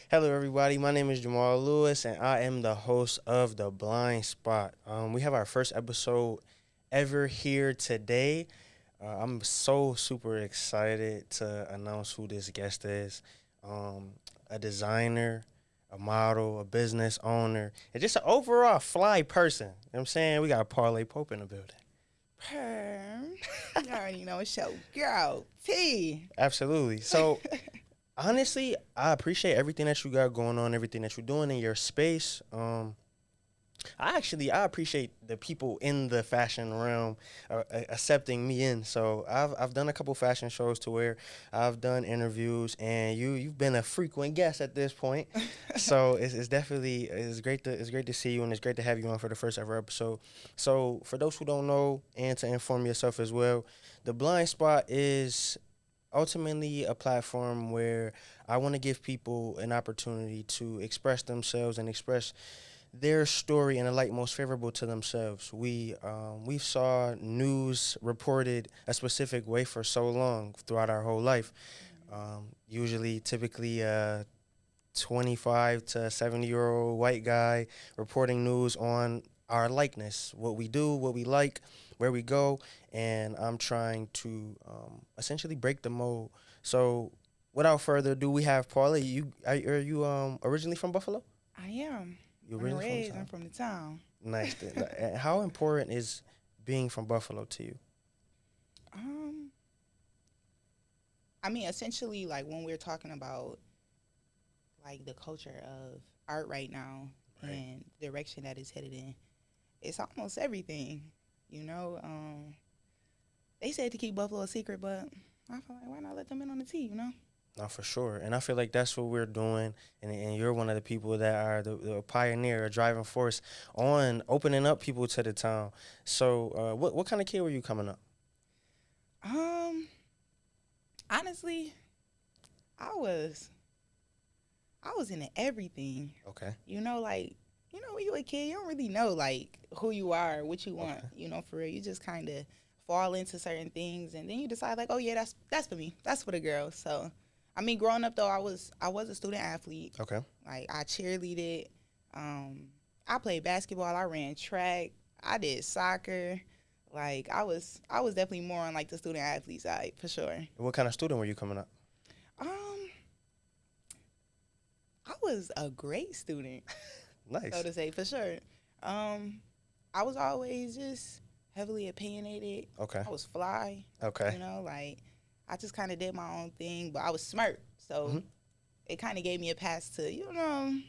Hello, everybody. My name is Jamal Lewis, and I am the host of the Blindspot. We have our first episode ever here today. I'm so super excited to announce who this guest is. A designer, a model, a business owner, and just an overall fly person. You know what I'm saying? We got Paulae Pope in the building. Perm. You already know it's your girl, T. Absolutely. So, honestly, I appreciate everything that you got going on, everything that you're doing in your space. I appreciate the people in the fashion realm accepting me in. So I've done a couple fashion shows to where I've done interviews, and you've been a frequent guest at this point. So it's definitely it's great to see you, and it's great to have you on for the first ever episode. So for those who don't know, and to inform yourself as well, the Blind Spot is ultimately a platform where I want to give people an opportunity to express themselves and express their story in a light most favorable to themselves. We've saw news reported a specific way for so long throughout our whole life. Typically, 25 to 70-year-old white guy reporting news on our likeness, what we do, what we like, where we go, and I'm trying to essentially break the mold. So, without further ado, we have Paula. Are you originally from Buffalo? I am. You I'm originally raised. from I'm from the town. Nice. And how important is being from Buffalo to you? Um, I mean, essentially, like when we're talking about like the culture of art right now Right. and the direction that it's headed in, it's almost everything. You know, they said to keep Buffalo a secret, but I feel like why not let them in on the tea? You know. No, for sure. And I feel like that's what we're doing. And you're one of the people that are the pioneer, a driving force on opening up people to the town. So, what kind of kid were you coming up? Um, honestly, I was I was into everything. Okay. When you a kid, you don't really know like who you are, what you want. Okay. For real, you just kind of fall into certain things, and then you decide like, oh yeah, that's for me. That's for the girls. So, I mean, growing up though, I was a student athlete. Okay. Like I cheerleaded, I played basketball, I ran track, I did soccer. Like I was definitely more on like the student athlete side for sure. What kind of student were you coming up? Um, I was a great student, Nice. so to say, for sure. Um, I was always just heavily opinionated. Okay. I was fly, Okay. like I just kind of did my own thing, but I was smart, so Mhm. it kind of gave me a pass to,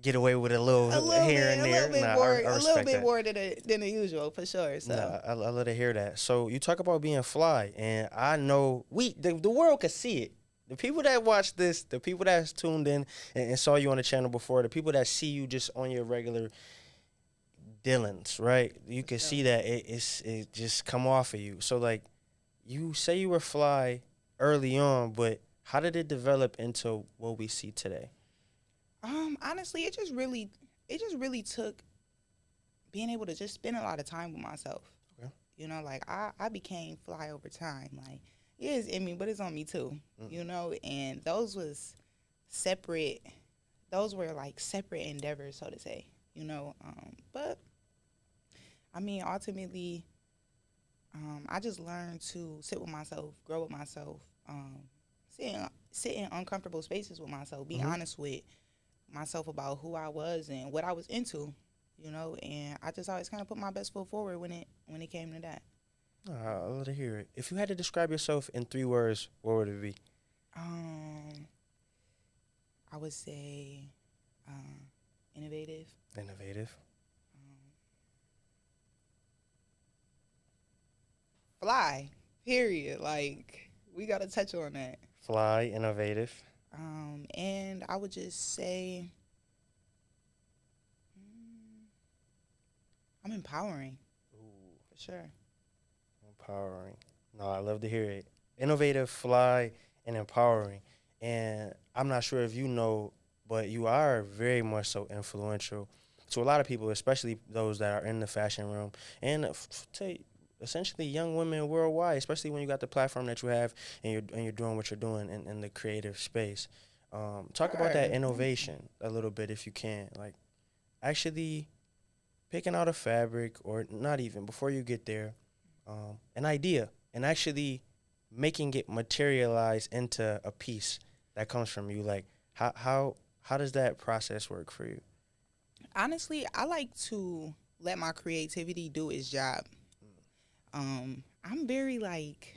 Get away with a little here and there. I a little respect bit that. more than the usual, for sure. So, No, I love to hear that. So you talk about being fly, and I know the world could see it. The people that watch this, the people that's tuned in and saw you on the channel before, the people that see you just on your regular Dylan's, right? You can sure. see that it just come off of you. So like, you say you were fly early on, but how did it develop into what we see today? Honestly, it just really took being able to just spend a lot of time with myself. Okay. Like I became fly over time. Like, yeah, it's in me, but it's on me too. And separate. Those were like separate endeavors, so to say. But I mean, ultimately, I just learned to sit with myself, grow with myself, sit in uncomfortable spaces with myself, be Mhm. honest with myself about who I was and what I was into, and I just always kind of put my best foot forward when it came to that. I love to hear it. If you had to describe yourself in 3 words, what would it be? Um, I would say innovative, Innovative. um, fly, period. Like we got to touch on that. Fly, innovative. And I would just say mm, I'm empowering Ooh, for sure. empowering. No, I love to hear it. Innovative, fly, and empowering. And I'm not sure if you know, but you are very much so influential to a lot of people, especially those that are in the fashion room, and to essentially young women worldwide, especially when you got the platform that you have and you're doing what you're doing in the creative space. Talk about that Sure. innovation a little bit if you can. Like actually picking out a fabric, or not even before you get there, an idea, and actually making it materialize into a piece that comes from you. Like how does that process work for you? Honestly, I like to let my creativity do its job. I'm very like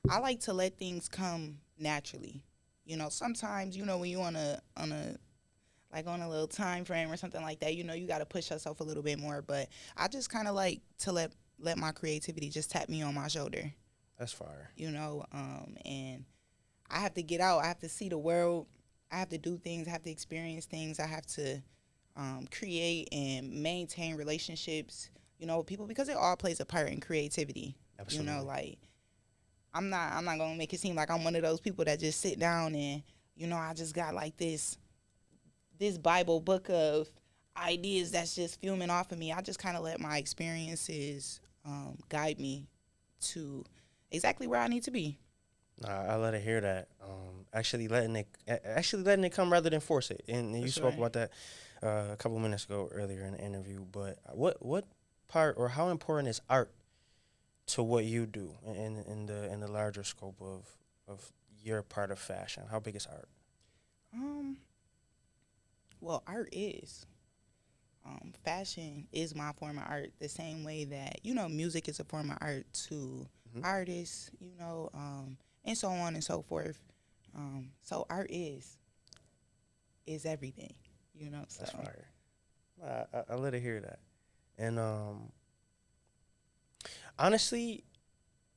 I like to let things come naturally. Sometimes when you on a like on a little time frame or something like that, you got to push yourself a little bit more. But I just kind of like to let my creativity just tap me on my shoulder. That's fire. And I have to get out. I have to see the world. I have to do things. I have to experience things. I have to create and maintain relationships, with people, because it all plays a part in creativity. Absolutely. Like I'm not gonna make it seem like I'm one of those people that just sit down and I just got like this Bible book of ideas that's just fuming off of me. I just kind of let my experiences guide me to exactly where I need to be. I let it hear that. Actually letting it come rather than force it. And you spoke sure. about that a couple minutes ago earlier in the interview. But what part, or how important is art to what you do in the larger scope of your part of fashion? How big is art? Um, well, art is. Fashion is my form of art, the same way that music is a form of art to Hmm. artists, and so on and so forth. So art is everything, So That's fire. I let it hear that. And honestly,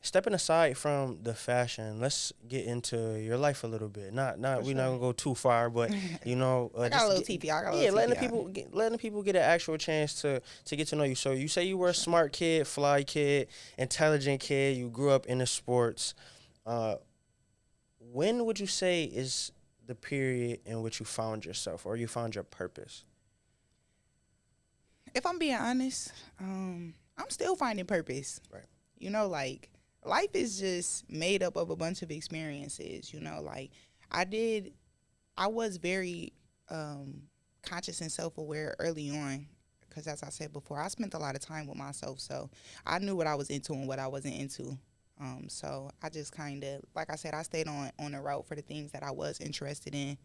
stepping aside from the fashion, let's get into your life a little bit. for We're not sure. gonna go too far, but I got a just little get, TP. I got a yeah, little TP. letting the people get an actual chance to get to know you. So you say you were a Sure. smart kid, fly kid, intelligent kid. You grew up in the sports. Uh, when would you say is the period in which you found yourself, or you found your purpose? If I'm being honest, I'm still finding purpose. Right. Like life is just made up of a bunch of experiences. Like I did, I was very conscious and self aware early on. Because as I said before, I spent a lot of time with myself, so I knew what I was into and what I wasn't into. So I just kind of, like I said, I stayed on the route for the things that I was interested in.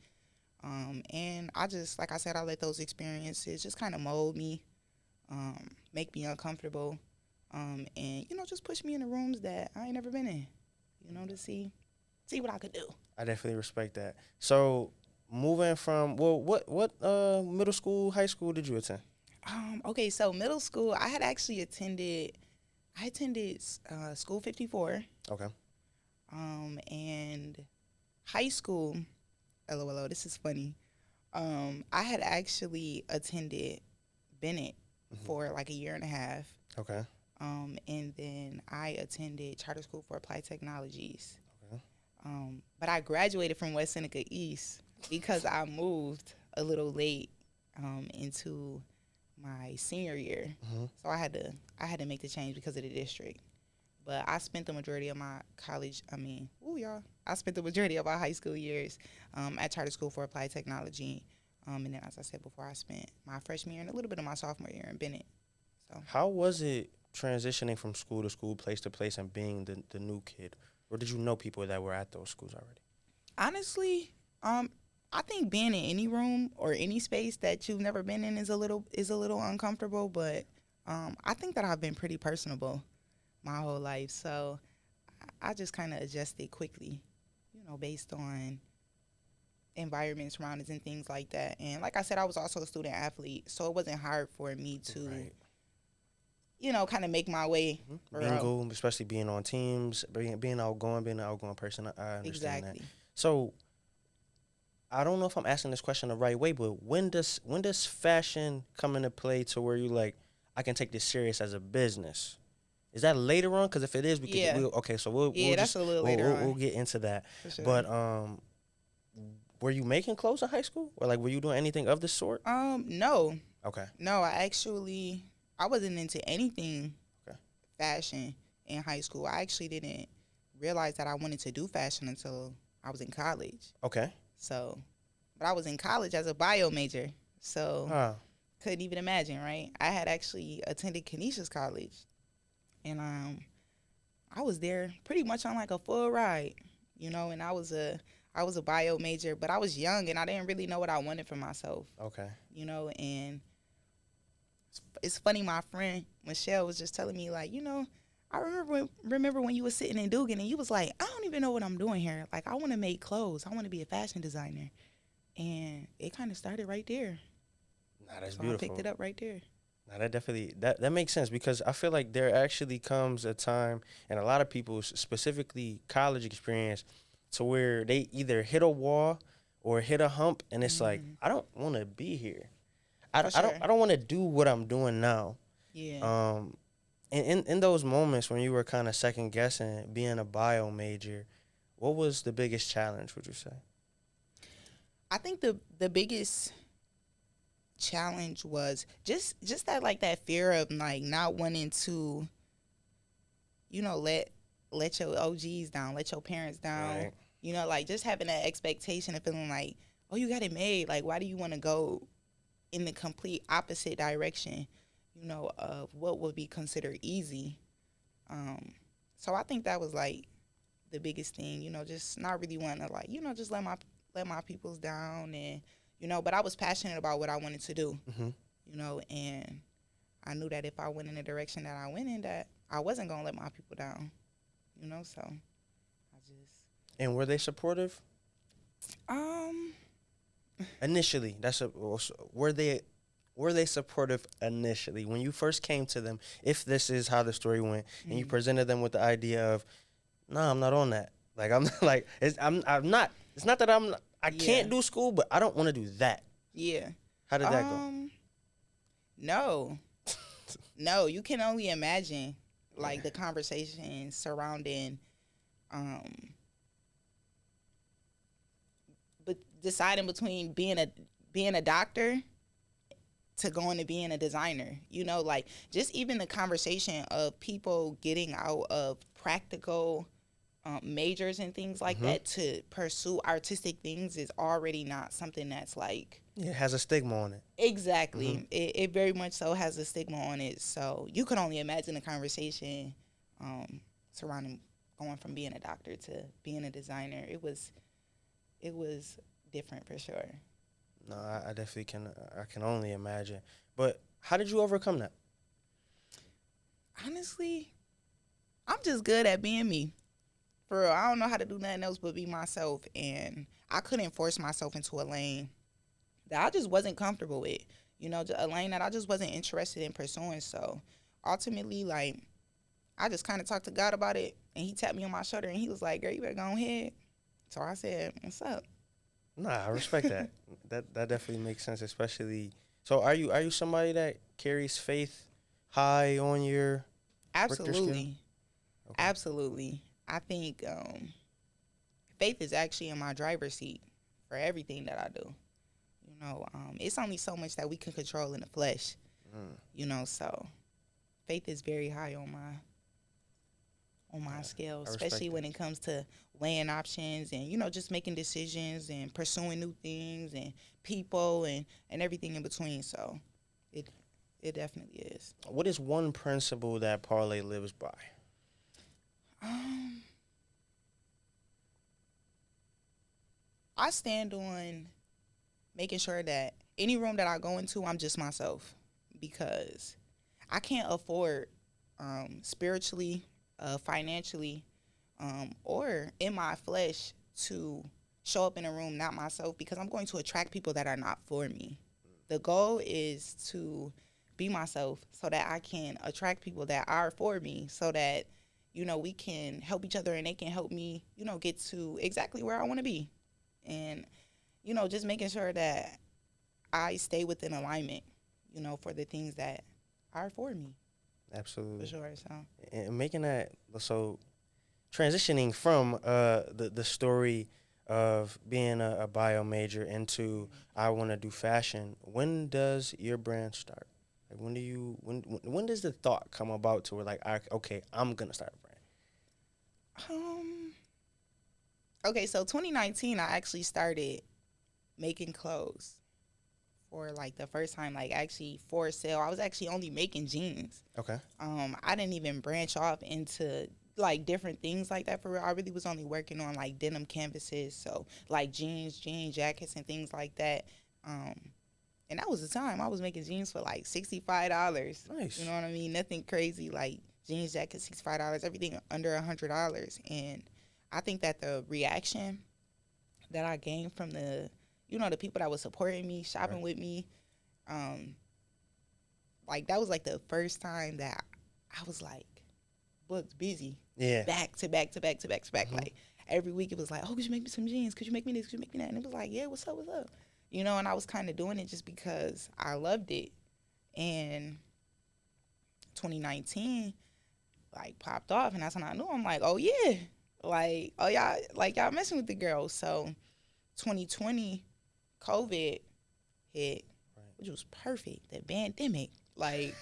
And I just, like I said, I let those experiences just kind of mold me, make me uncomfortable, and just push me in the rooms that I ain't never been in, to see what I could do. I definitely respect that. So moving from, well, what middle school, high school did you attend? Okay, so middle school, I had actually attended. I attended School 54, Okay. and high school. LOLO, this is funny. I had actually attended Bennett Hmm. for like a year and a half. Okay. And then I attended Charter School for Applied Technologies. Okay. But I graduated from West Seneca East because I moved a little late into my senior year. Hmm. So I had to make the change because of the district. But I spent the majority of my I spent the majority of my high school years at Charter School for Applied Technology. And then, as I said before, I spent my freshman year and a little bit of my sophomore year in Bennett. So How was it transitioning from school to school, place to place, and being the new kid? Or did you know people that were at those schools already? honestly, I think being in any room or any space that you've never been in is a little uncomfortable. But I think that I've been pretty personable my whole life, so I just kind of adjusted quickly, based on environment, surroundings, and things like that. And like I said, I was also a student athlete, so it wasn't hard for me to, Right. kind of make my way around. Bingo, especially being on teams, being outgoing, being an outgoing person. I understand that. Exactly. So I don't know if I'm asking this question the right way, but when does fashion come into play to where you like, I can take this serious as a business? Is that later on? Because if it is, we could. Yeah. Okay, so we'll Yeah, that's just a little later we'll on. get into that. For sure. But were you making clothes in high school, or like were you doing anything of the sort? No. Okay. No, I wasn't into anything Okay. fashion in high school. I actually didn't realize that I wanted to do fashion until I was in college. Okay. So but I was in college as a bio major. So Huh. couldn't even imagine, right? I had actually attended Canisius College, and I was there pretty much on like a full ride, and I was a bio major, but I was young and I didn't really know what I wanted for myself, Okay. and it's funny, my friend Michelle was just telling me, like, I remember when you was sitting in Dugan and you was like, I don't even know what I'm doing here. Like, I want to make clothes. I want to be a fashion designer. And it kind of started right there. Nah, that's So beautiful. I picked it up right there. Nah, that definitely that makes sense because I feel like there actually comes a time, and a lot of people, specifically college experience, to where they either hit a wall or hit a hump, and it's like Hmm. I don't want to be here. For sure. I don't want to do what I'm doing now. Yeah. Um, and in those moments when you were kind of second guessing being a bio major, what was the biggest challenge? Would you say? I think the biggest challenge was just that, like, that fear of like not wanting to, let your OGs down, let your parents down. Right. Like, just having that expectation of feeling like, oh, you got it made. Like, why do you want to go in the complete opposite direction, of what would be considered easy? So I think that was like the biggest thing, just not really wanting to, like, just let my peoples down, and but I was passionate about what I wanted to do, Hmm. and I knew that if I went in the direction that I went in, that I wasn't gonna let my people down, so I just And were they supportive um initially? Were they supportive initially when you first came to them? If this is how the story went, and you mm, presented them with the idea of, "No, I'm not on that. Like I'm like I'm not. It's not that I yeah, can't do school, but I don't want to do that." yeah, How did that go? no, no, you can only imagine, like, the conversation surrounding um but deciding between being a doctor to going to being a designer, like, just even the conversation of people getting out of practical majors and things like Hmm. that to pursue artistic things is already not something that's like, Yeah, it has a stigma on it. Hmm. exactly, it very much so has a stigma on it. So you can only imagine the conversation surrounding going from being a doctor to being a designer. It was different for sure. No, I definitely can. I can only imagine. But how did you overcome that? Honestly, I'm just good at being me. For real, I don't know how to do nothing else but be myself, and I couldn't force myself into a lane that I just wasn't comfortable with. A lane that I just wasn't interested in pursuing. So ultimately, like, I just kind of talked to God about it, and He tapped me on my shoulder, and He was like, "Girl, you better go ahead." So I said, "What's up?" Nah, I respect that. That definitely makes sense, especially. So are you somebody that carries faith high on your Richter scale? Absolutely, Okay. absolutely. I think faith is actually in my driver's seat for everything that I do. It's only so much that we can control in the flesh. Mm, So faith is very high on my scale, I especially respect that. when it comes to weighing options and, just making decisions and pursuing new things and people and everything in between. So it it definitely is. What is one principle that Parlay lives by? Um, I stand on making sure that any room that I go into, I'm just myself, because I can't afford, spiritually, financially, or in my flesh, to show up in a room not myself, because I'm going to attract people that are not for me. The goal is to be myself so that I can attract people that are for me, so that, we can help each other and they can help me, get to exactly where I want to be. And, just making sure that I stay within alignment, for the things that are for me, for Absolutely. sure. So, And making that so transitioning from the story of being a bio major into I want to do fashion. When does your brand start? Like when does the thought come about to where like okay, I'm gonna start a brand? um, okay, so 2019, I actually started making clothes for like the first time, like actually for sale. I was actually only making jeans. Okay. I didn't even branch off into like different things like that for real. I really was only working on like denim canvases, so like jeans, jean jackets, and things like that. And that was the time I was making jeans for like $65. Nice. You know what I mean? Nothing crazy, like jeans jackets, $65. Everything under $100. And I think that the reaction that I gained from the, you know, the people that was supporting me, shopping with me, like that was like the first time that I was like booked busy. Yeah. Back to back to back to back to back. Like every week it was like, oh, could you make me some jeans? Could you make me this? Could you make me that? And it was like, yeah, what's up? What's up? You know, and I was kind of doing it just because I loved it. And 2019, like, popped off. And that's when I knew. I'm like, oh, yeah. Like, oh, y'all messing with the girls. So 2020, COVID hit, which was perfect. The pandemic. Like,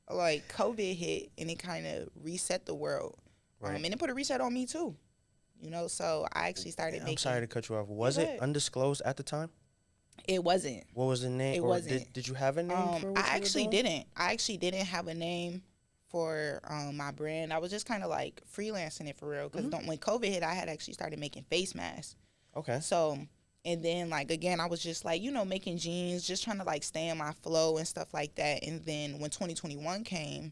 like COVID hit, and it kind of reset the world. Right. And it put a reset on me, too. You know, so I actually started making... I'm sorry to cut you off. Was it undisclosed at the time? It wasn't. What was the name? It wasn't. Did you have a name for what I you actually were doing? didn't. I actually didn't have a name for my brand. I was just kind of like freelancing it for real. Because when COVID hit, I had actually started making face masks. Okay. So, and then like, again, I was just like, you know, making jeans, just trying to like stay in my flow and stuff like that. And then when 2021 came,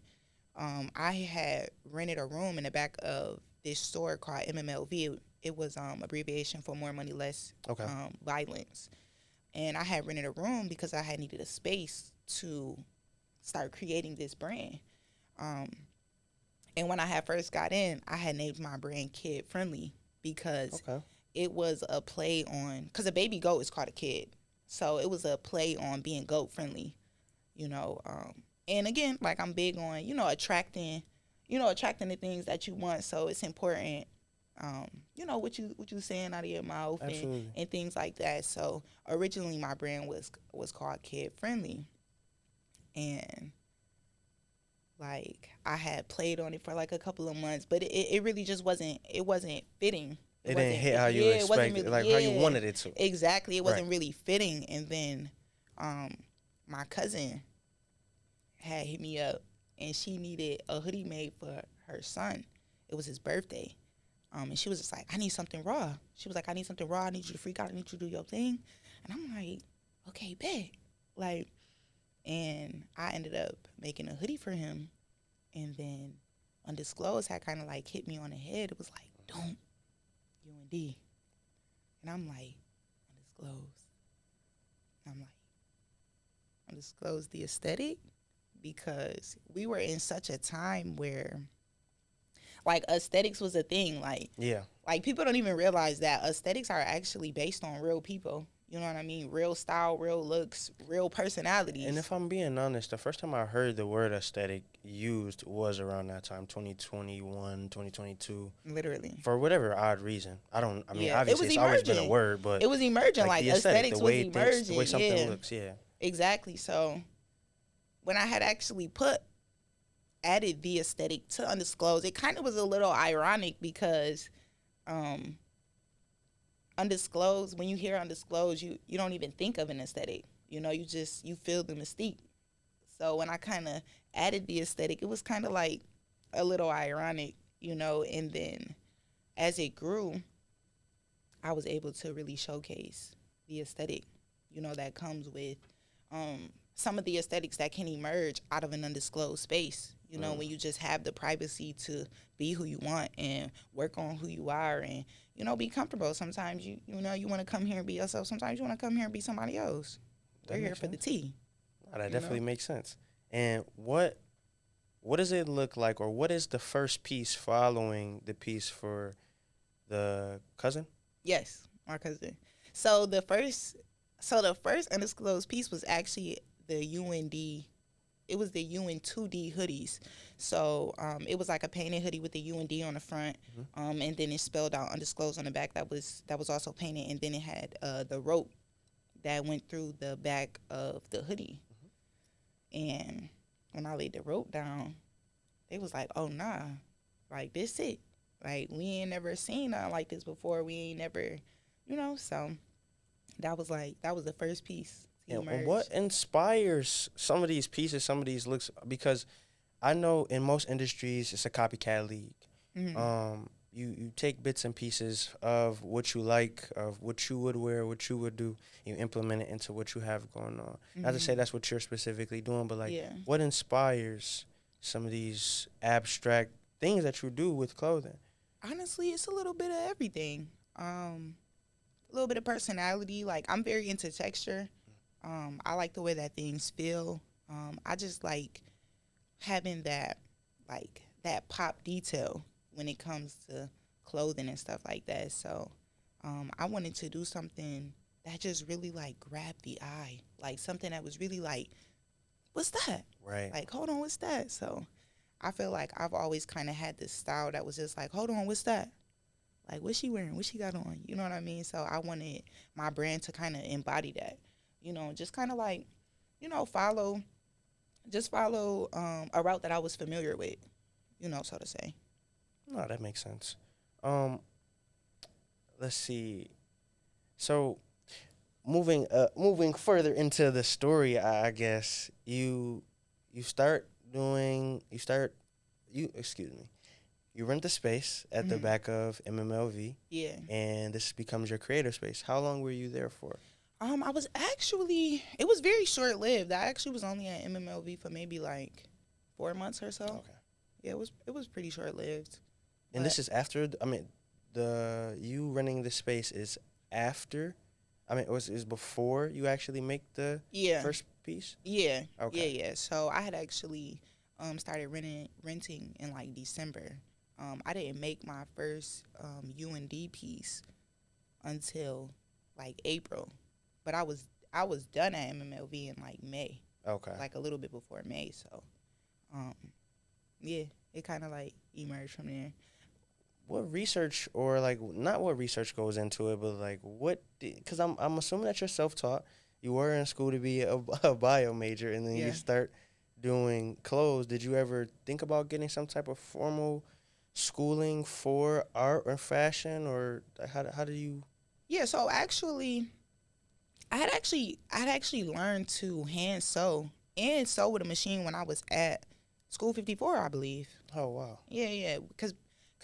I had rented a room in the back of this store called MMLV. It was abbreviation for More Money, Less Violence. And I had rented a room because I had needed a space to start creating this brand. And when I had first got in, I had named my brand Kid Friendly because it was a play on, because a baby goat is called a kid. So it was a play on being goat friendly, you know. And again, like I'm big on, you know, attracting the things that you want. So it's important, you know, what you saying out of your mouth and things like that. So originally my brand was called Kid Friendly. And like I had played on it for like a couple of months, but it really just wasn't fitting. It didn't hit how you expected, really, like how you wanted it to. Exactly. It wasn't really fitting. And then my cousin had hit me up, and she needed a hoodie made for her son. It was his birthday. And she was just like, I need something raw. She was like, I need something raw. I need you to freak out. I need you to do your thing. And I'm like, okay, bet. Like, and I ended up making a hoodie for him. And then Undisclosed had kind of like hit me on the head. It was like, don't UND. And I'm like, Undisclosed. And I'm like, Undisclosed the aesthetic? Because we were in such a time where like aesthetics was a thing. Like, like people don't even realize that aesthetics are actually based on real people. You know what I mean? Real style, real looks, real personalities. And if I'm being honest, the first time I heard the word aesthetic used was around that time, 2021, 2022. Literally. For whatever odd reason. I mean, it obviously it's always been a word, but it was emerging. Like aesthetics was emerging. The way something looks, Exactly. So when I had actually added the aesthetic to Undisclosed, it kind of was a little ironic because Undisclosed, when you hear Undisclosed, you don't even think of an aesthetic. You know, you feel the mystique. So when I kind of added the aesthetic, it was kind of like a little ironic, you know. And then as it grew, I was able to really showcase the aesthetic, you know, that comes with some of the aesthetics that can emerge out of an undisclosed space. You know, when you just have the privacy to be who you want and work on who you are and, you know, be comfortable. Sometimes, you know, you want to come here and be yourself. Sometimes you want to come here and be somebody else. We're here for the tea. That definitely makes sense. And what does it look like, or what is the first piece following the piece for the cousin? Yes, my cousin. So the first undisclosed piece was actually the UND. It was the UN2D hoodies. So it was like a painted hoodie with the UND on the front, and then it spelled out undisclosed on the back. That was also painted, and then it had the rope that went through the back of the hoodie. And when I laid the rope down, they was like, "Oh nah, like this it. Like we ain't never seen nothing like this before. We ain't never, you know." So That was the first piece to And emerge. what inspires some of these pieces, some of these looks? Because I know in most industries it's a copycat league. Hmm. You take bits and pieces of what you like, of what you would wear, what you would do, you implement it into what you have going on. Not to say Hmm. that's what you're specifically doing, but like Yeah. what inspires some of these abstract things that you do with clothing? Honestly, it's a little bit of everything. A little bit of personality. Like I'm very into texture. I like the way that things feel. I just like having that pop detail when it comes to clothing and stuff like that. So I wanted to do something that just really like grabbed the eye, like something that was really like, what's that? Right. Like, hold on, what's that? So I feel like I've always kind of had this style that was just like, hold on, what's that? Like, what's she wearing? What she got on? You know what I mean? So I wanted my brand to kind of embody that, just kind of like, follow, just follow a route that I was familiar with, so to say. No, that makes sense. Um, let's see. So moving further into the story, I guess you start doing you excuse me. You rent the space at the Hmm. back of MMLV, Yeah. and this becomes your creative space. How long were you there for? I was actually, it was very short lived. I actually was only at MMLV for maybe like 4 months or so. Okay. Yeah, it was pretty short lived. And But this is after. I mean, the you renting the space is after. I mean, it was is before you actually make the yeah, first piece. yeah, yeah, Okay. yeah. So I had actually started renting in like December. I didn't make my first UND piece until like April, but I was done at MMLV in like May, Okay. like a little bit before May. So um, yeah, it kind of like emerged from there. What research or like not what research goes into it, but like what? Because I'm assuming that you're self taught. You were in school to be a bio major, and then you Yeah. start doing clothes. Did you ever think about getting some type of formal schooling for art or fashion, or how do you? Yeah, so actually, I had actually learned to hand sew and sew with a machine when I was at School 54, I believe. Oh wow. Yeah, yeah, because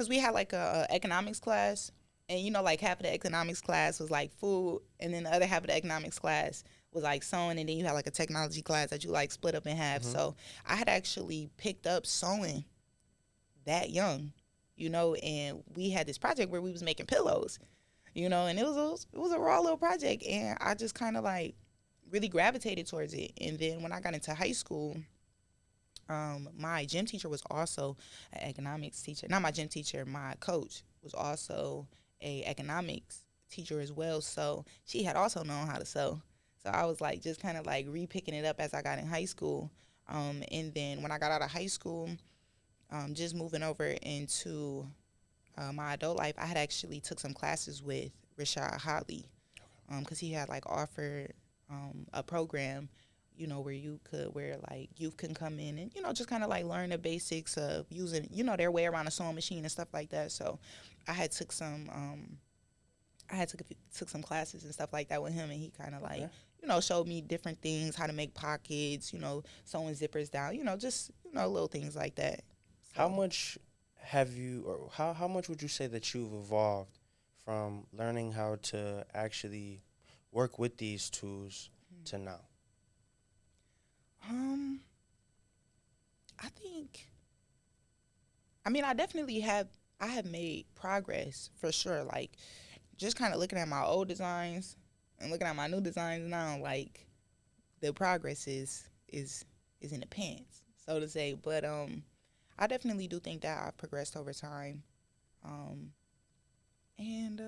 we had like a economics class, and like half of the economics class was like food, and then the other half of the economics class was like sewing, and then you had like a technology class that you like split up in half. Hmm. So I had actually picked up sewing that young, and we had this project where we was making pillows, and it was a raw little project, and I just kind of like really gravitated towards it. And then when I got into high school, my gym teacher was also an economics teacher. Not my gym teacher, my coach was also a economics teacher as well. So she had also known how to sew. So I was like just kind of like repicking it up as I got in high school. And then when I got out of high school, just moving over into my adult life, I had actually took some classes with Rashad Holly because he had like offered a program, where like youth can come in and just kind of like learn the basics of using their way around a sewing machine and stuff like that. So I had took some took some classes and stuff like that with him, and he kind of like Okay. showed me different things, how to make pockets, sewing zippers down, just little things like that. How So. much have you, or how much would you say that you've evolved from learning how to actually work with these tools to now? um I think, I mean, I have made progress for sure. Like just kind of looking at my old designs and looking at my new designs now, like the progress is in the pants, so to say. But I definitely do think that I've progressed over time. Um, and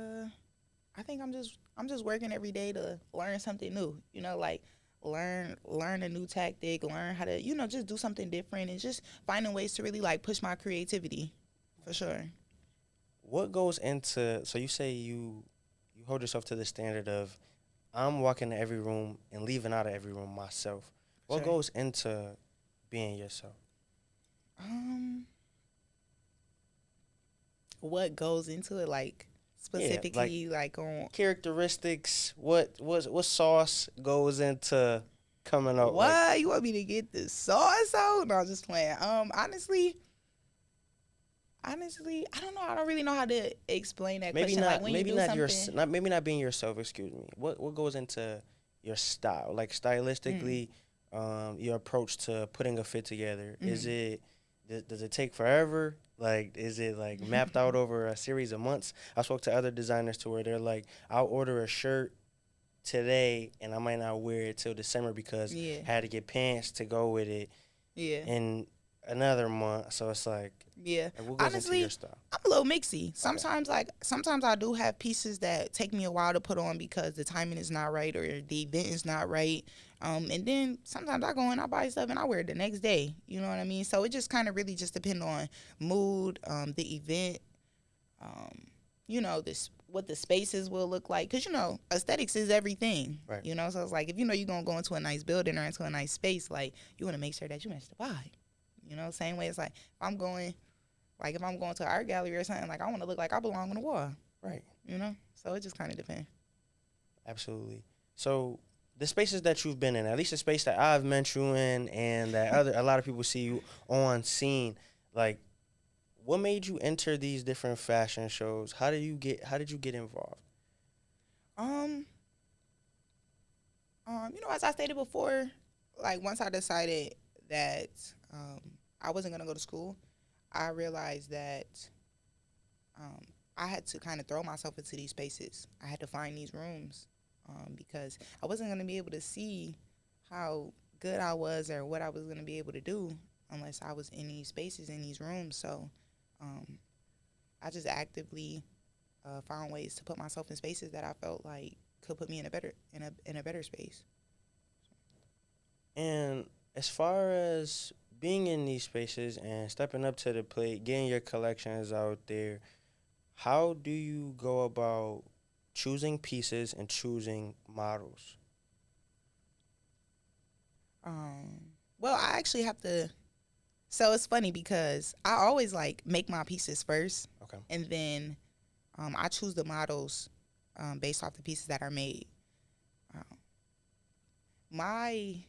I think I'm just working every day to learn something new. Like learn a new tactic, learn how to just do something different, and just finding ways to really like push my creativity, for sure. What goes into, so you say you hold yourself to the standard of I'm walking to every room and leaving out of every room myself. What Sure. goes into being yourself? Um, what goes into it? Like specifically like on characteristics. What sauce goes into coming up? what Like, you want me to get the sauce out? No, I'm just playing. Honestly, I don't know. I don't really know how to explain that maybe question. not Like when maybe you do not your something. not maybe not being yourself. Excuse me. What goes into your style? Like stylistically, your approach to putting a fit together. Is it does it take forever? Like, is it like mapped out over a series of months? I spoke to other designers to where they're like, I'll order a shirt today and I might not wear it till December because Yeah. I had to get pants to go with it Yeah. in another month. So it's like, Yeah. what goes into Honestly, your style? I'm a little mixy. Sometimes I do have pieces that take me a while to put on because the timing is not right or the event is not right. And then sometimes I go and I buy stuff and I wear it the next day. You know what I mean? So it just kind of really just depends on mood, the event, this what the spaces will look like. Because, aesthetics is everything. Right. So it's like if you're going to go into a nice building or into a nice space, like you want to make sure that you match the vibe. Same way it's like if I'm going to an art gallery or something, like I want to look like I belong on the wall. Right. So it just kind of depends. Absolutely. So the spaces that you've been in, at least the space that I've met you in and that a lot of people see you on scene, like what made you enter these different fashion shows? How did you get involved? As I stated before, like once I decided that I wasn't gonna go to school, I realized that I had to kind of throw myself into these spaces. I had to find these rooms because I wasn't gonna be able to see how good I was or what I was gonna be able to do unless I was in these spaces, in these rooms. So I just actively found ways to put myself in spaces that I felt like could put me in a better space. And as far as being in these spaces and stepping up to the plate, getting your collections out there, how do you go about choosing pieces and choosing models? Well, I actually have to. So it's funny because I always like make my pieces first, Okay. and then I choose the models based off the pieces that are made. My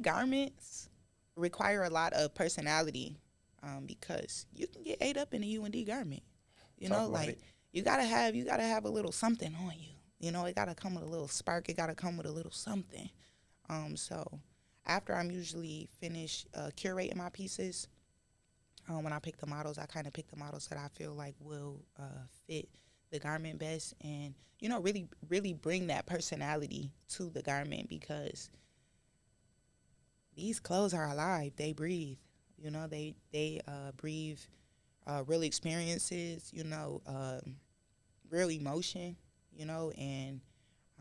garments require a lot of personality because you can get ate up in a U&D garment. You gotta have a little something on you. It gotta come with a little spark. It gotta come with a little something. So after I'm usually finished curating my pieces, when I pick the models, I kind of pick the models that I feel like will fit the garment best, and really, really bring that personality to the garment because these clothes are alive. They breathe. They breathe real experiences. Real emotion. And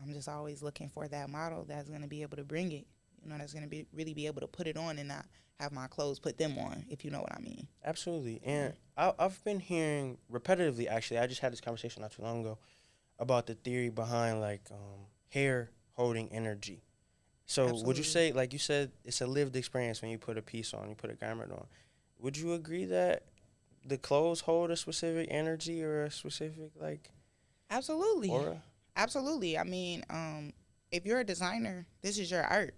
I'm just always looking for that model that's gonna be able to bring it. That's gonna really be able to put it on and not have my clothes put them on, if you know what I mean. Absolutely. And I've been hearing repetitively, actually, I just had this conversation not too long ago about the theory behind like hair holding energy. So Absolutely. Would you say, like you said, it's a lived experience when you put a piece on, you put a garment on. Would you agree that the clothes hold a specific energy or a specific like Absolutely. aura? Absolutely. I mean, if you're a designer, this is your art.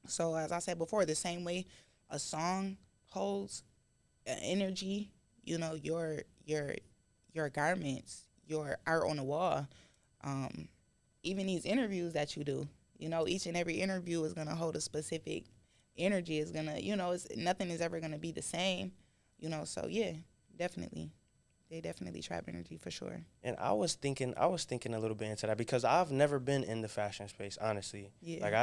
So as I said before, the same way a song holds energy, your garments, your art on the wall, even these interviews that you do, each and every interview is gonna hold a specific energy. Is gonna, nothing is ever gonna be the same, So yeah, definitely. They definitely trap energy for sure. And I was thinking a little bit into that because I've never been in the fashion space, honestly. Yeah. Like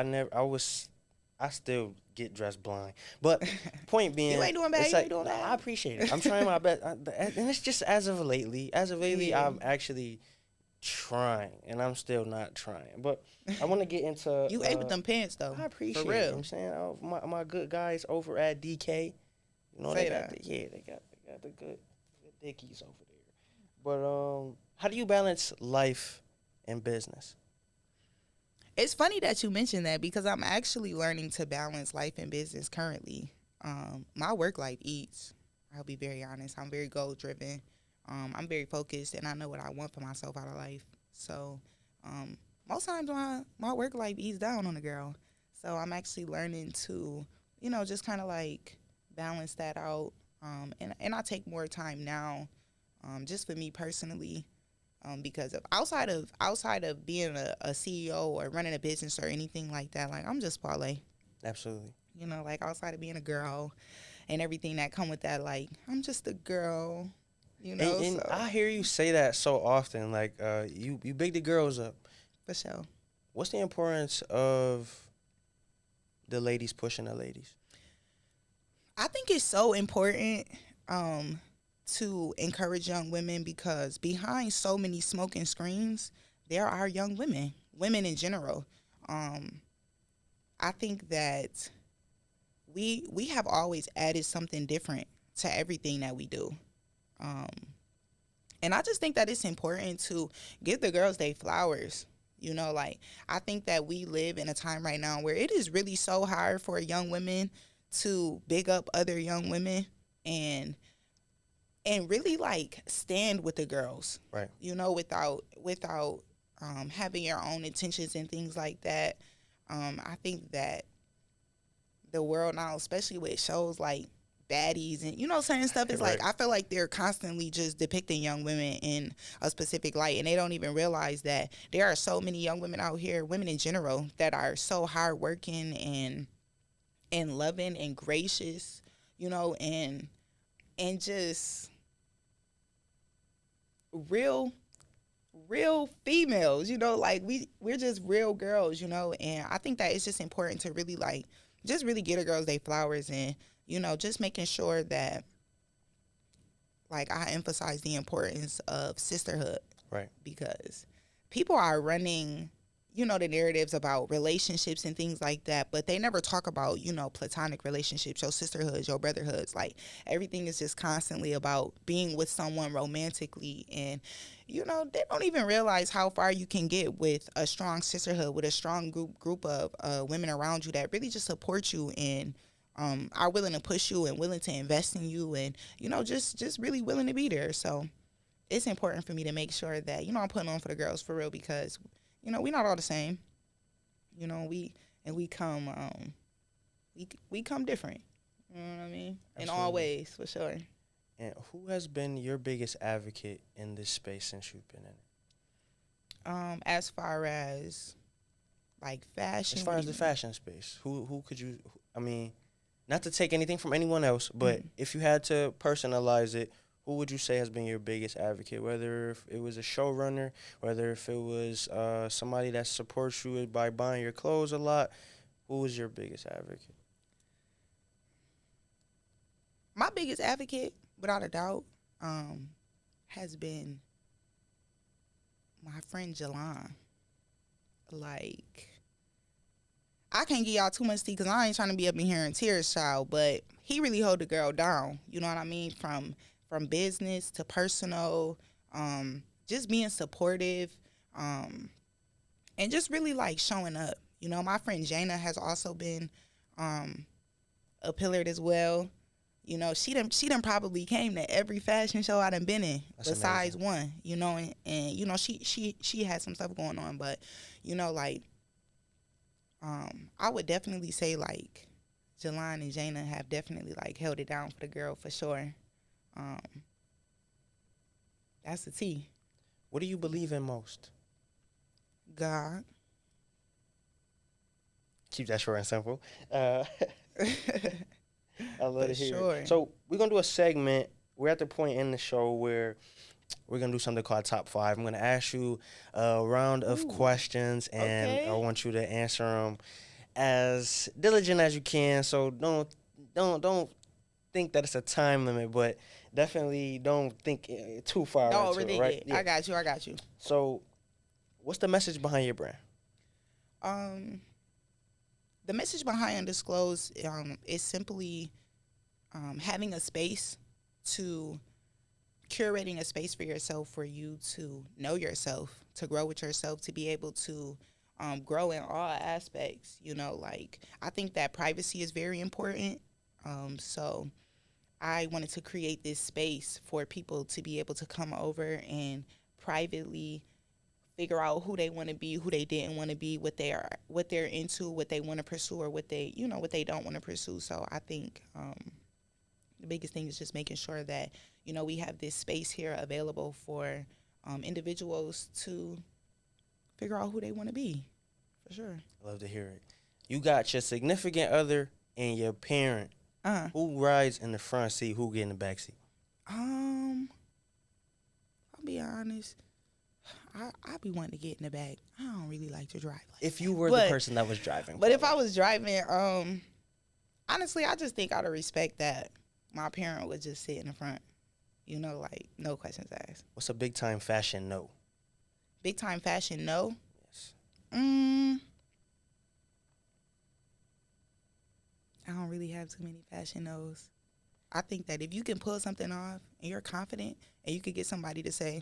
I still get dressed blind. But point being, You ain't doing bad. it's You like, ain't doing bad. I appreciate it. I'm trying my best. And it's just as of lately, Yeah. I'm actually trying, and I'm still not trying. But I want to get into. You ate with them pants though. I appreciate for real. it. You know what I'm saying? My good guys over at DK, Say they got that. they got the good dickies over there. But how do you balance life and business? It's funny that you mentioned that because I'm actually learning to balance life and business currently. My work life eats. I'll be very honest. I'm very goal driven. I'm very focused, and I know what I want for myself out of life. So most times my work life eats down on a girl. So I'm actually learning to, just kind of like balance that out. And I take more time now, just for me personally, because of outside of being a CEO or running a business or anything like that. Like, I'm just Paulae. Absolutely. Like, outside of being a girl and everything that come with that, like, I'm just a girl. And So I hear you say that so often. Like, you big the girls up. for sure. What's the importance of the ladies pushing the ladies? I think it's so important to encourage young women, because behind so many smoking screens, there are young women in general. Um, I think that we have always added something different to everything that we do. Um, and I just think that it's important to give the girls their flowers. Like, I think that we live in a time right now where it is really so hard for young women to big up other young women and really like stand with the girls. Right. Without having your own intentions and things like that. I think that the world now, especially with shows like Baddies and certain stuff, is Right. like, I feel like they're constantly just depicting young women in a specific light, and they don't even realize that there are so many young women out here, women in general, that are so hardworking and loving and gracious, and just real females, like we're just real girls, and I think that it's just important to really like just really get the girls their flowers, and just making sure that like I emphasize the importance of sisterhood. Right. Because people are running the narratives about relationships and things like that, but they never talk about platonic relationships, your sisterhoods, your brotherhoods. Like, everything is just constantly about being with someone romantically, and they don't even realize how far you can get with a strong sisterhood, with a strong group of women around you that really just support you and are willing to push you and willing to invest in you, and just really willing to be there. So it's important for me to make sure that I'm putting on for the girls for real, because we're not all the same. We come we come different. You know what I mean? Absolutely. In all ways, for sure. And who has been your biggest advocate in this space since you've been in it? As far as like fashion. As far as the fashion space, who could you? I mean, not to take anything from anyone else, but if you had to personalize it, who would you say has been your biggest advocate? Whether if it was a showrunner, whether if it was somebody that supports you by buying your clothes a lot, who was your biggest advocate? My biggest advocate, without a doubt, has been my friend Jalan. Like, I can't give y'all too much tea because I ain't trying to be up in here in tears, child, but he really hold the girl down. You know what I mean? From business to personal, just being supportive, and just really like showing up. My friend Jana has also been a pillar as well. She done probably came to every fashion show I done been in. That's besides amazing. one, and she had some stuff going on, but like I would definitely say like Jalan and Jana have definitely like held it down for the girl for sure. That's the tea. What do you believe in most? God. Keep that short and simple. I love to hear sure. it. So we're gonna do a segment. We're at the point in the show where we're gonna do something called Top 5. I'm gonna ask you a round of questions, and okay. I want you to answer them as diligent as you can. So don't think that it's a time limit, but definitely don't think too far into really it, right? Yeah. I got you. So, what's the message behind your brand? The message behind Undisclosed is simply having a space to curating a space for yourself, for you to know yourself, to grow with yourself, to be able to grow in all aspects. Like, I think that privacy is very important. So I wanted to create this space for people to be able to come over and privately figure out who they want to be, who they didn't want to be, what they're into, what they want to pursue, or what they, what they don't want to pursue. So I think the biggest thing is just making sure that, we have this space here available for individuals to figure out who they want to be, for sure. I love to hear it. You got your significant other and your parent. Who rides in the front seat? Who get in the back seat? I'll be honest. I be wanting to get in the back. I don't really like to drive. If you were the person that was driving. But if I was driving, honestly, I just think out of respect that my parent would just sit in the front. Like no questions asked. What's a big time fashion no? Big time fashion no? Yes. I don't really have too many fashion no's. I think that if you can pull something off and you're confident and you could get somebody to say,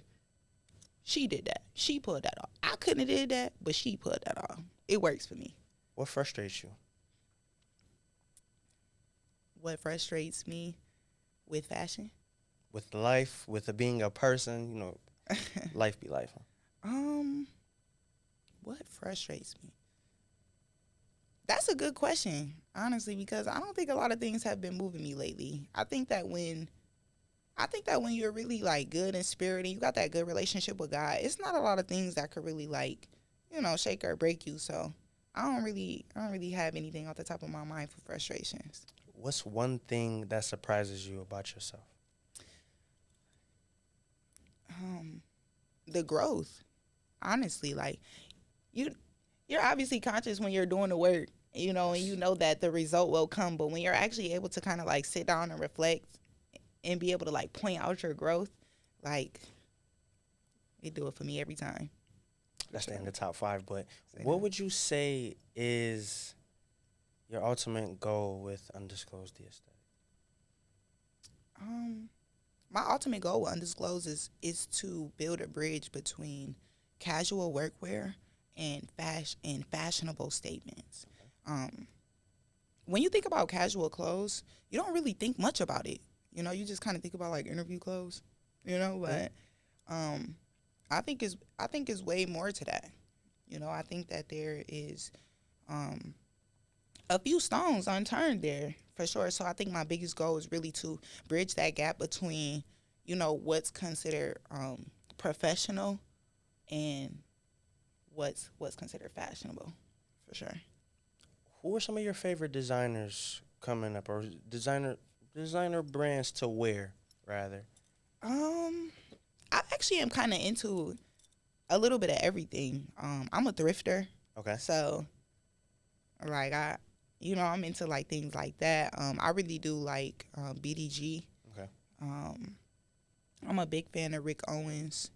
she did that, she pulled that off. I couldn't have did that, but she pulled that off. It works for me. What frustrates you? What frustrates me with fashion? With life, with being a person, life be life. What frustrates me? That's a good question, honestly, because I don't think a lot of things have been moving me lately. I think that when you're really like good in spirit and you got that good relationship with God, it's not a lot of things that could really like, shake or break you. So I don't really have anything off the top of my mind for frustrations. What's one thing that surprises you about yourself? The growth, honestly. Like you're obviously conscious when you're doing the work, and you know that the result will come. But when you're actually able to kind of like sit down and reflect and be able to like point out your growth, like it do it for me every time. That's in the top 5. But what would you say is your ultimate goal with Undisclosed the Aesthetic? My ultimate goal with Undisclosed is to build a bridge between casual workwear and fashionable statements. When you think about casual clothes, you don't really think much about it. You just kind of think about like interview clothes, but I think it's way more to that. I think that there is a few stones unturned there for sure. So I think my biggest goal is really to bridge that gap between, what's considered professional and what's considered fashionable, for sure. Who are some of your favorite designers coming up, or designer brands to wear, rather? I actually am kind of into a little bit of everything. I'm a thrifter. Okay. So, like, I'm into like things like that. I really do like BDG. Okay. I'm a big fan of Rick Owens.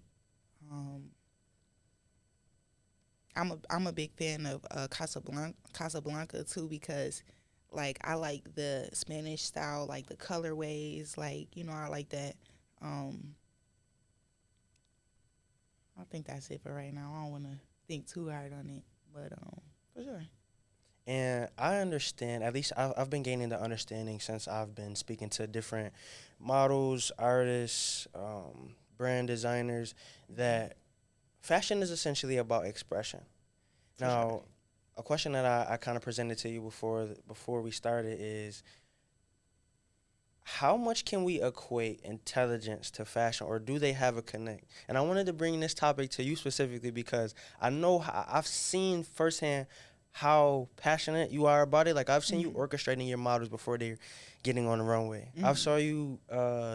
I'm a big fan of Casablanca too, because like I like the Spanish style, like the colorways, like I like that. I think that's it for right now. I don't want to think too hard on it, but for sure. And I understand, at least I've been gaining the understanding since I've been speaking to different models, artists, brand designers, that fashion is essentially about expression. For Now, sure. a question that I kind of presented to you before we started is, how much can we equate intelligence to fashion, or do they have a connect? And I wanted to bring this topic to you specifically because I know I've seen firsthand how passionate you are about it. Like, I've seen you orchestrating your models before they're getting on the runway. I've saw you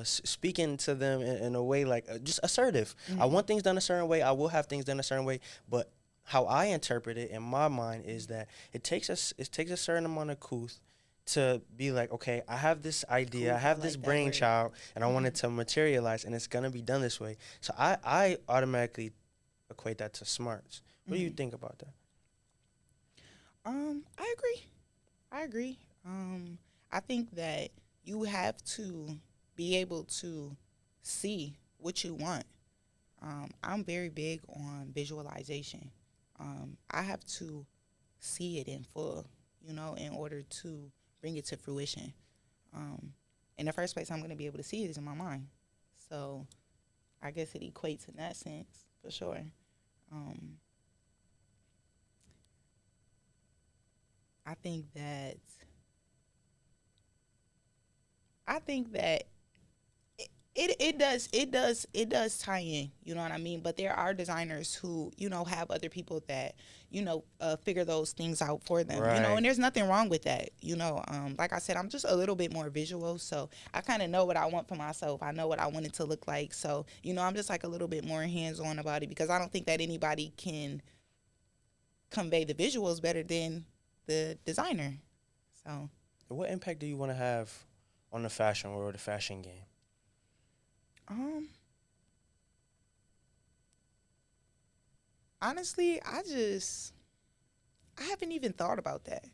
speaking to them in a way like just assertive. I want things done a certain way. I will have things done a certain way. But how I interpret it in my mind is that it takes a certain amount of couth to be like, okay, I have this idea, Couth, I have I this like that brainchild, and I want it to materialize, and it's gonna be done this way. So I automatically equate that to smarts. What do you think about that? I agree. I think that you have to be able to see what you want. I'm very big on visualization. I have to see it in full, in order to bring it to fruition. in the first place I'm going to be able to see it is in my mind. So I guess it equates in that sense for sure. Um, I think that it does tie in, you know what I mean? But there are designers who, have other people that, figure those things out for them, Right. and there's nothing wrong with that, like I said, I'm just a little bit more visual, so I kind of know what I want for myself. I know what I want it to look like. So, I'm just like a little bit more hands-on about it because I don't think that anybody can convey the visuals better than the designer. So, What impact do you want to have on the fashion world, the fashion game? Honestly, I haven't even thought about that.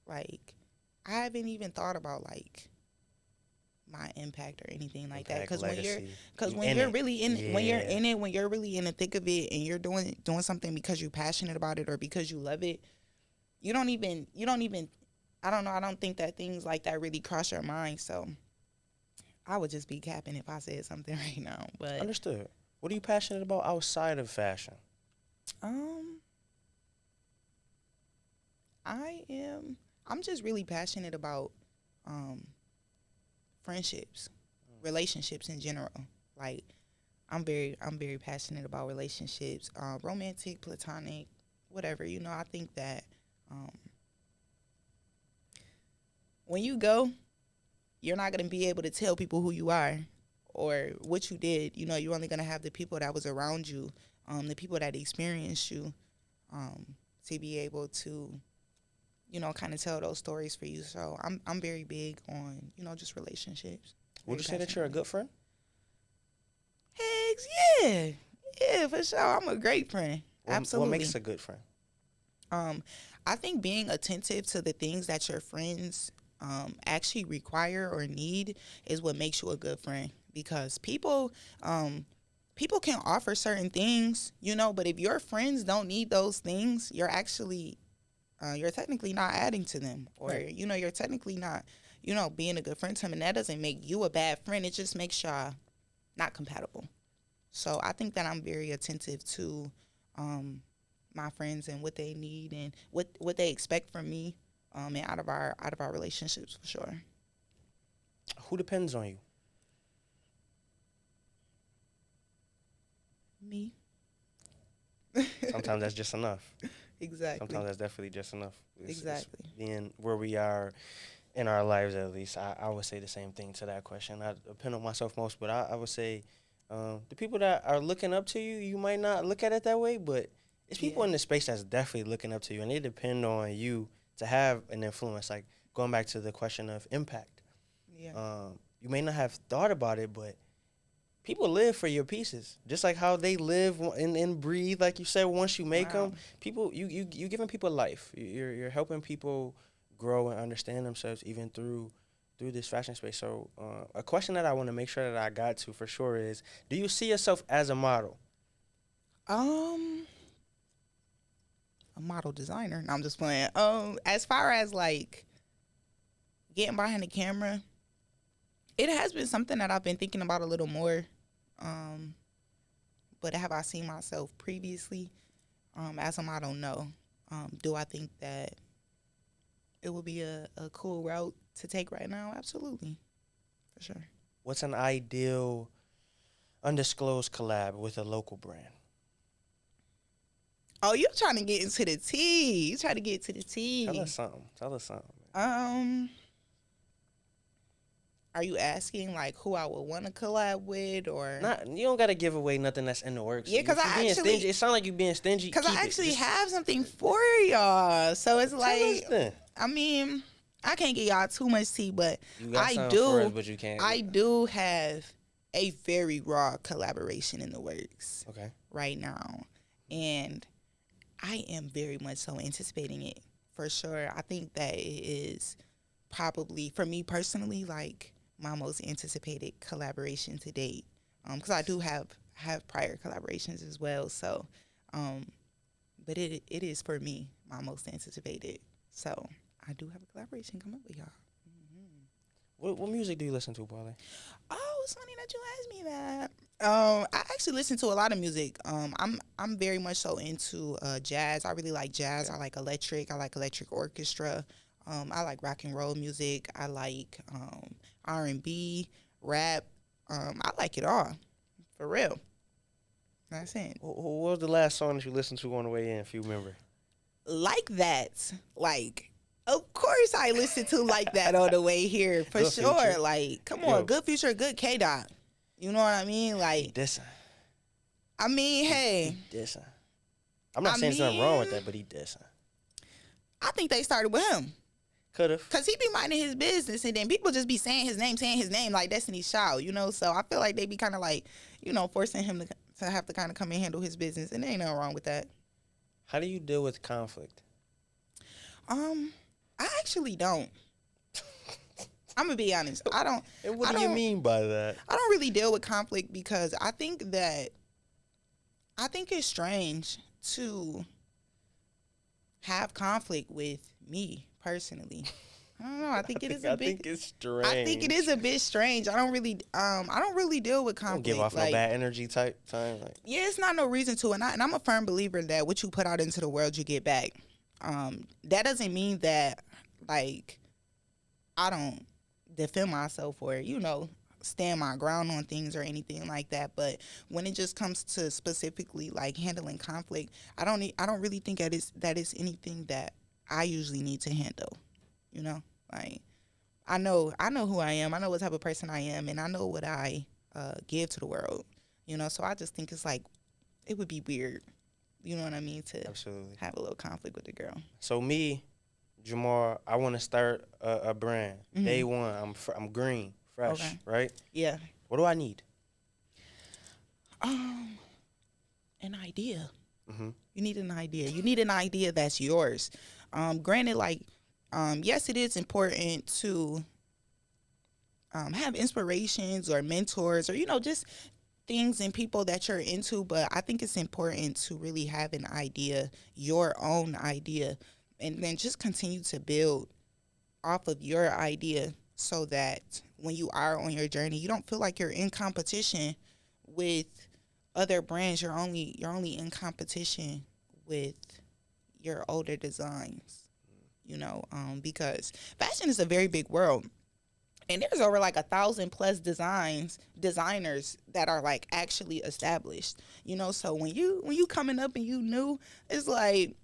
Like, I haven't even thought about like my impact or anything like that. Impact, Because legacy. when you're it. really in Yeah. when you're in it, when you're really in the thick of it, and you're doing something because you're passionate about it or because you love it, you don't even. I don't know. I don't think that things like that really cross your mind. So I would just be capping if I said something right now. But Understood. What are you passionate about outside of fashion? um, I'm just really passionate about um friendships, relationships in general. Like I'm very passionate about relationships, romantic, platonic, whatever. I think that um when you go, you're not going to be able to tell people who you are or what you did. You're only going to have the people that was around you, the people that experienced you, um, to be able to, kind of tell those stories for you. So I'm very big on, just relationships. Would you say that you're a good friend? Heck, yeah. Yeah, for sure. I'm a great friend. Absolutely. What makes a good friend? I think being attentive to the things that your friends actually require or need is what makes you a good friend. Because people can offer certain things, but if your friends don't need those things, you're technically not adding to them, or Right. you're technically not being a good friend to them, and that doesn't make you a bad friend. It just makes y'all not compatible. So I think that I'm very attentive to my friends and what they need and what they expect from me, and out of our relationships for sure. Who depends on you? Me. Sometimes that's just enough. Exactly. Sometimes that's definitely just enough. Exactly. It's being where we are in our lives, at least. I would say the same thing to that question. I depend on myself most, but I would say the people that are looking up to you, you might not look at it that way, but it's people in the space that's definitely looking up to you, and they depend on you to have an influence. Like going back to the question of impact. Yeah. You may not have thought about it, but people live for your pieces, just like how they live and breathe. Like you said, once you make them, people you giving people life. You're helping people grow and understand themselves even through this fashion space. So a question that I want to make sure that I got to for sure is: do you see yourself as a model? A model designer. No, I'm just playing. As far as like getting behind the camera, it has been something that I've been thinking about a little more. But have I seen myself previously as a model? No. Do I think that it would be a cool route to take right now? Absolutely. For sure. What's an ideal undisclosed collab with a local brand? Oh, you're trying to get into the tea. You trying to get to the tea. Tell us something. Are you asking like who I would want to collab with, or Not, you don't gotta give away nothing that's in the works. Yeah, 'cause If I you being actually- stingy, it sounds like you being stingy. because I Keep it. actually Just have something for y'all. So it's tell like, us then. I mean, I can't get y'all too much tea, but You got I something for us, do. but you can't. I do have a very raw collaboration in the works Okay. right now, and I am very much so anticipating it for sure. I think that it is probably, for me personally, like my most anticipated collaboration to date. Because I do have prior collaborations as well. So, but it is for me my most anticipated. So I do have a collaboration coming up with y'all. What music do you listen to, Paulae? Oh, it's funny that you asked me that. I actually listen to a lot of music. I'm very much so into jazz. I really like jazz. Okay. I like electric. I like electric orchestra. I like rock and roll music. I like R&B, rap. I like it all, for real. That's it. What was the last song that you listened to on the way in, if you remember? Like that. Like, of course I listen to Like That on the way here, for Good sure. Future. Like, come on, Yo. good future, good K-Dot. You know what I mean? He Like, dissing. I mean, hey, He dissing. I'm not I saying there's nothing wrong with mean- that, but he dissing. I think they started with him. Could have. Because he be minding his business, and then people just be saying his name like Destiny's Child, you know? So I feel like they be kind of like, you know, forcing him to have to kind of come and handle his business, and there ain't nothing wrong with that. How do you deal with conflict? I actually don't. I'm gonna be honest. I don't. And what I do you don't- mean by that? I don't really deal with conflict because I think it's strange to have conflict with me personally. I don't know. I think it is a I big. think it's strange. I think it is a bit strange. I don't really deal with Don't conflict. give off like, no bad energy type time. Like, yeah, it's not no reason to, and I'm a firm believer that what you put out into the world, you get back. That doesn't mean that like I don't defend myself or stand my ground on things or anything like that. But when it just comes to specifically like handling conflict, I don't really think that is anything that I usually need to handle. You know, like I know who I am. I know what type of person I am, and I know what I give to the world. You know, so I just think it's like it would be weird. You know what I mean? To absolutely. have a little conflict with the girl. So me, Jamar, I want to start a brand. Mhm. Day one, I'm green, fresh, Okay. right? Yeah. What do I need? An idea. Mm-hmm. You need an idea. You need an idea that's yours. Granted, like, yes, it is important to have inspirations or mentors or, just things and people that you're into. But I think it's important to really have an idea, your own idea, and then just continue to build off of your idea so that when you are on your journey, you don't feel like you're in competition with other brands. You're only in competition with your older designs, because fashion is a very big world. And there's over like 1,000+ designers that are like actually established, so when you coming up and you new, it's like,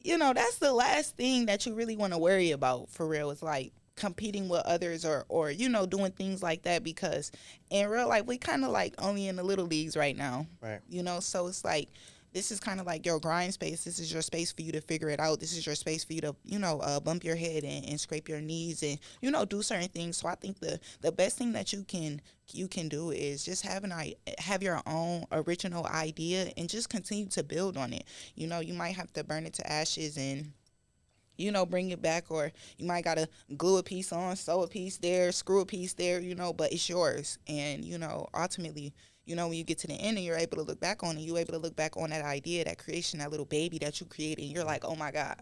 that's the last thing that you really want to worry about for real. It's like competing with others or doing things like that, because in real life we kind of like only in the little leagues right now. Right. So it's like this is kind of like your grind space. This is your space for you to figure it out. This is your space for you to bump your head and scrape your knees and do certain things. So I think the best thing that you can do is just have your own original idea and just continue to build on it. You might have to burn it to ashes and bring it back, or you might gotta glue a piece on, sew a piece there, screw a piece there, but it's yours. And ultimately, when you get to the end and you're able to look back on it, you're able to look back on that idea, that creation, that little baby that you created, and you're like, oh my God,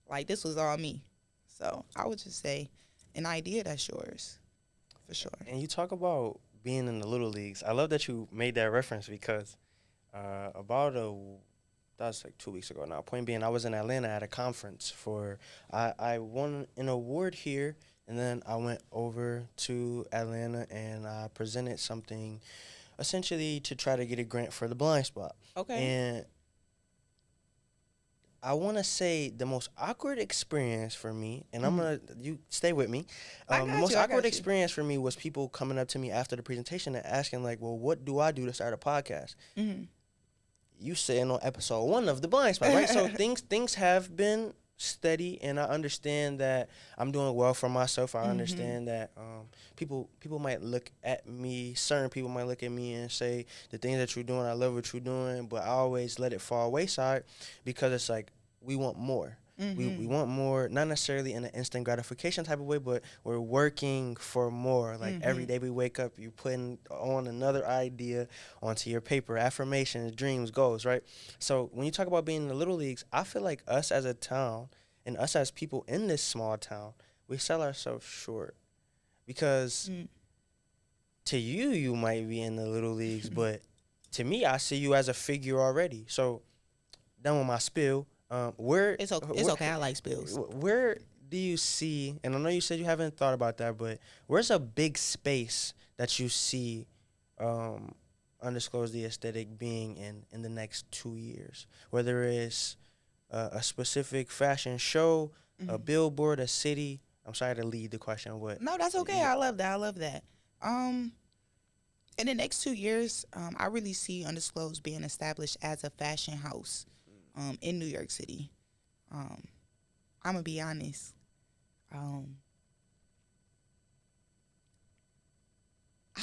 like this was all me. So I would just say an idea that's yours, for sure. And you talk about being in the little leagues. I love that you made that reference because that was like 2 weeks ago now. Point being, I was in Atlanta at a conference I won an award here, and then I went over to Atlanta and I presented something essentially to try to get a grant for the Blindspot. Okay. And I want to say the most awkward experience for me, and you stay with me. The most awkward experience for me was people coming up to me after the presentation and asking like, well, what do I do to start a podcast? Mm-hmm. You saying on episode 1 of the Blindspot, right? So things have been steady, and I understand that I'm doing well for myself. I understand that people might look at me, certain people might look at me and say the things that you're doing, I love what you're doing, but I always let it fall wayside because it's like we want more. We want more, not necessarily in an instant gratification type of way, but we're working for more. Like every day we wake up, you're putting on another idea onto your paper, affirmations, dreams, goals, right? So when you talk about being in the little leagues, I feel like us as a town and us as people in this small town, we sell ourselves short. because to you, you might be in the little leagues, but to me, I see you as a figure already. So, done with my spill. It's okay. I like spills. Where do you see? And I know you said you haven't thought about that, but where's a big space that you see, undisclosed the aesthetic being in the next 2 years? Whether it's a specific fashion show, a billboard, a city. I'm sorry to lead the question, but No, that's okay. I love that. I love that. In the next 2 years, I really see Undisclosed being established as a fashion house in New York City. I'm gonna be honest. I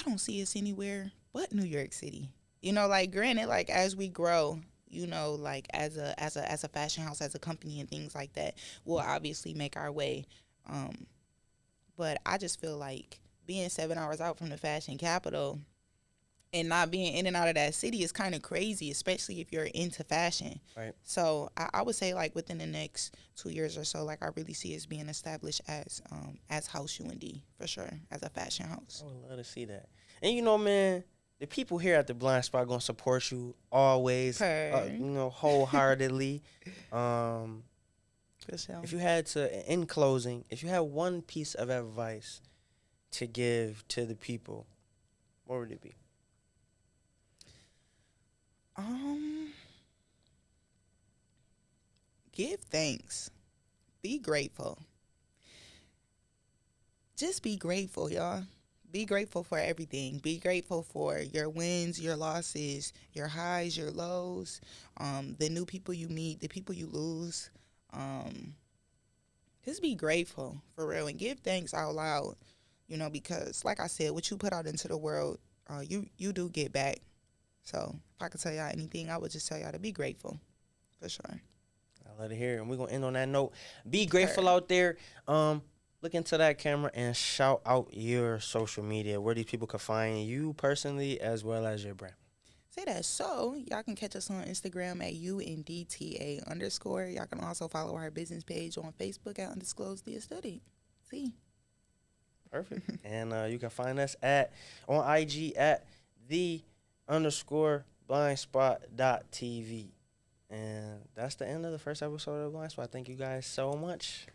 don't see us anywhere but New York City. You know, like granted, like as we grow, you know, like as a fashion house, as a company and things like that, we'll obviously make our way. But I just feel like being 7 hours out from the fashion capital and not being in and out of that city is kind of crazy, especially if you're into fashion. Right. So I would say like within the next 2 years or so, like I really see us being established as House UND for sure, as a fashion house. I would love to see that. And you know, man, the people here at the Blind Spot gonna support you always, wholeheartedly. If you had to, in closing, if you had one piece of advice to give to the people, what would it be? Give thanks. Be grateful. Just be grateful, y'all. Be grateful for everything. Be grateful for your wins, your losses, your highs, your lows, the new people you meet, the people you lose. Just be grateful for real and give thanks out loud, you know, because like I said, what you put out into the world, you do get back. So if I could tell y'all anything, I would just tell y'all to be grateful, for sure. I love to hear it. And we're going to end on that note. Be grateful out there. Look into that camera and shout out your social media, where these people can find you personally as well as your brand. Say that. So y'all can catch us on Instagram at UNDTA_. Y'all can also follow our business page on Facebook at Undisclosed the Aesthetic. See. Perfect. And you can find us on IG at _blindspot.tv. And that's the end of the first episode of Blindspot. Thank you guys so much.